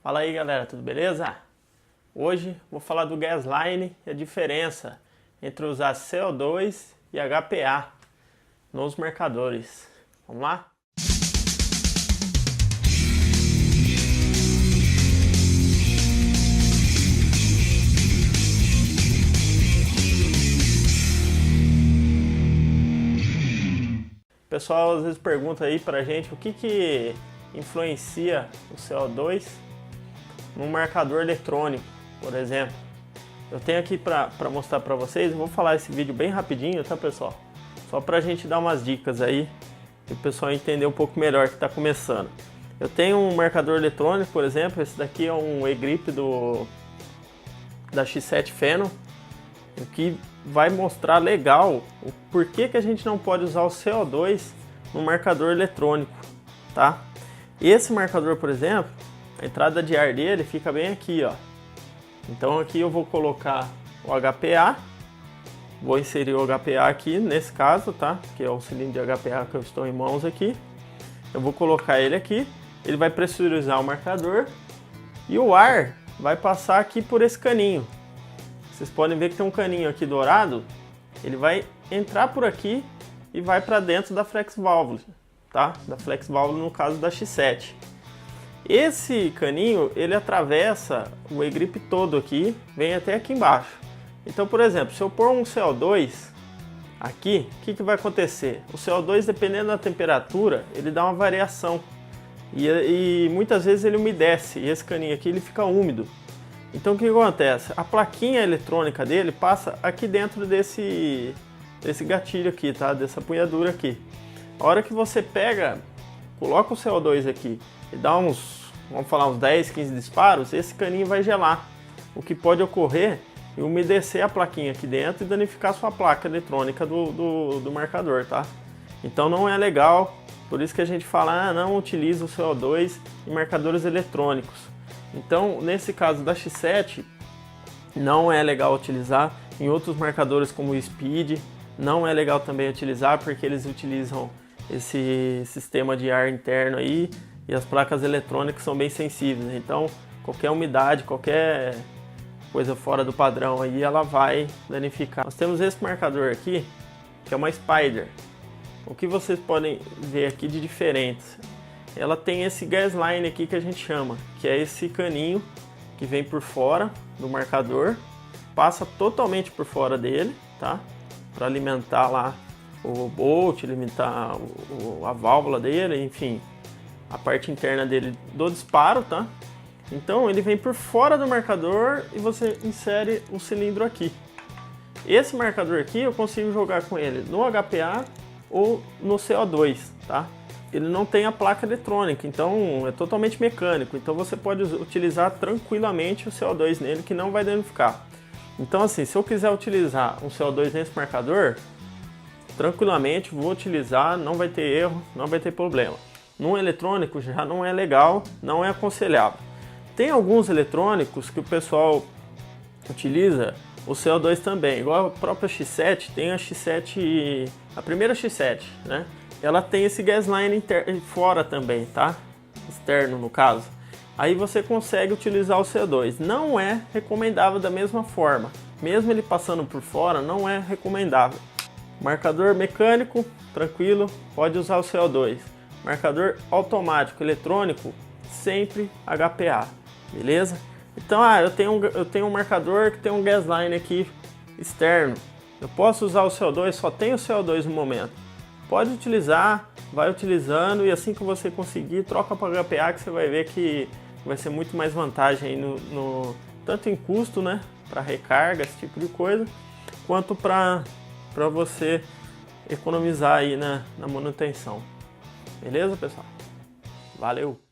Fala aí galera, tudo beleza? Hoje vou falar do Gasline e a diferença entre usar CO2 e HPA nos marcadores. Vamos lá? O pessoal às vezes pergunta aí pra gente o que influencia o CO2 num marcador eletrônico, por exemplo. Eu tenho aqui para mostrar para vocês, eu vou falar esse vídeo bem rapidinho, tá pessoal? Só pra gente dar umas dicas aí e o pessoal entender um pouco melhor que está começando. Eu tenho um marcador eletrônico, por exemplo, esse daqui é um E-grip da X7 Phenom, que vai mostrar legal o porquê que a gente não pode usar o CO2 no marcador eletrônico, tá? Esse marcador, por exemplo, a entrada de ar dele fica bem aqui, ó. Então aqui eu vou colocar o HPA, vou inserir o HPA aqui nesse caso, tá? Que é o cilindro de HPA que eu estou em mãos aqui. Eu vou colocar ele aqui, ele vai pressurizar o marcador e o ar vai passar aqui por esse caninho. Vocês podem ver que tem um caninho aqui dourado, ele vai entrar por aqui e vai para dentro da flex válvula, tá? Da flex válvula no caso da X7. Esse caninho, ele atravessa o E-grip todo aqui, vem até aqui embaixo. Então, por exemplo, se eu pôr um CO2 aqui, o que vai acontecer? O CO2, dependendo da temperatura, ele dá uma variação. E muitas vezes ele umedece, e esse caninho aqui ele fica úmido. Então o que acontece? A plaquinha eletrônica dele passa aqui dentro desse gatilho aqui, tá? Dessa punhadura aqui. A hora que você pega, coloca o CO2 aqui e dá uns, vamos falar, uns 10, 15 disparos, esse caninho vai gelar. O que pode ocorrer é umedecer a plaquinha aqui dentro e danificar a sua placa eletrônica do marcador, tá? Então não é legal, por isso que a gente fala, não utiliza o CO2 em marcadores eletrônicos. Então, nesse caso da X7, não é legal utilizar. Em outros marcadores como o Speed, não é legal também utilizar, porque eles utilizam esse sistema de ar interno aí, e as placas eletrônicas são bem sensíveis. Então, qualquer umidade, qualquer coisa fora do padrão aí, ela vai danificar. Nós temos esse marcador aqui, que é uma Spider. O que vocês podem ver aqui de diferentes? Ela tem esse Gasline aqui que a gente chama, que é esse caninho que vem por fora do marcador, passa totalmente por fora dele, tá? Para alimentar lá o bolt, alimentar a válvula dele, enfim, a parte interna dele do disparo, tá? Então ele vem por fora do marcador e você insere o cilindro aqui. Esse marcador aqui eu consigo jogar com ele no HPA ou no CO2, tá? Ele não tem a placa eletrônica, então é totalmente mecânico, então você pode utilizar tranquilamente o CO2 nele que não vai danificar. Então assim, se eu quiser utilizar um CO2 nesse marcador, tranquilamente vou utilizar, não vai ter erro, não vai ter problema. Num eletrônico já não é legal, não é aconselhável. Tem alguns eletrônicos que o pessoal utiliza o CO2 também, igual a própria X7, tem a X7, a primeira X7, né? Ela tem esse Gasline fora também, tá? Externo no caso. Aí você consegue utilizar o CO2. Não é recomendável da mesma forma. Mesmo ele passando por fora, não é recomendável. Marcador mecânico, tranquilo, pode usar o CO2. Marcador automático, eletrônico, sempre HPA, beleza? Então, eu tenho um marcador que tem um Gasline aqui externo. Eu posso usar o CO2, só tenho o CO2 no momento. Pode utilizar, vai utilizando e assim que você conseguir, troca para HPA que você vai ver que vai ser muito mais vantagem aí tanto em custo, né, para recarga, esse tipo de coisa, quanto para você economizar aí na manutenção. Beleza, pessoal? Valeu!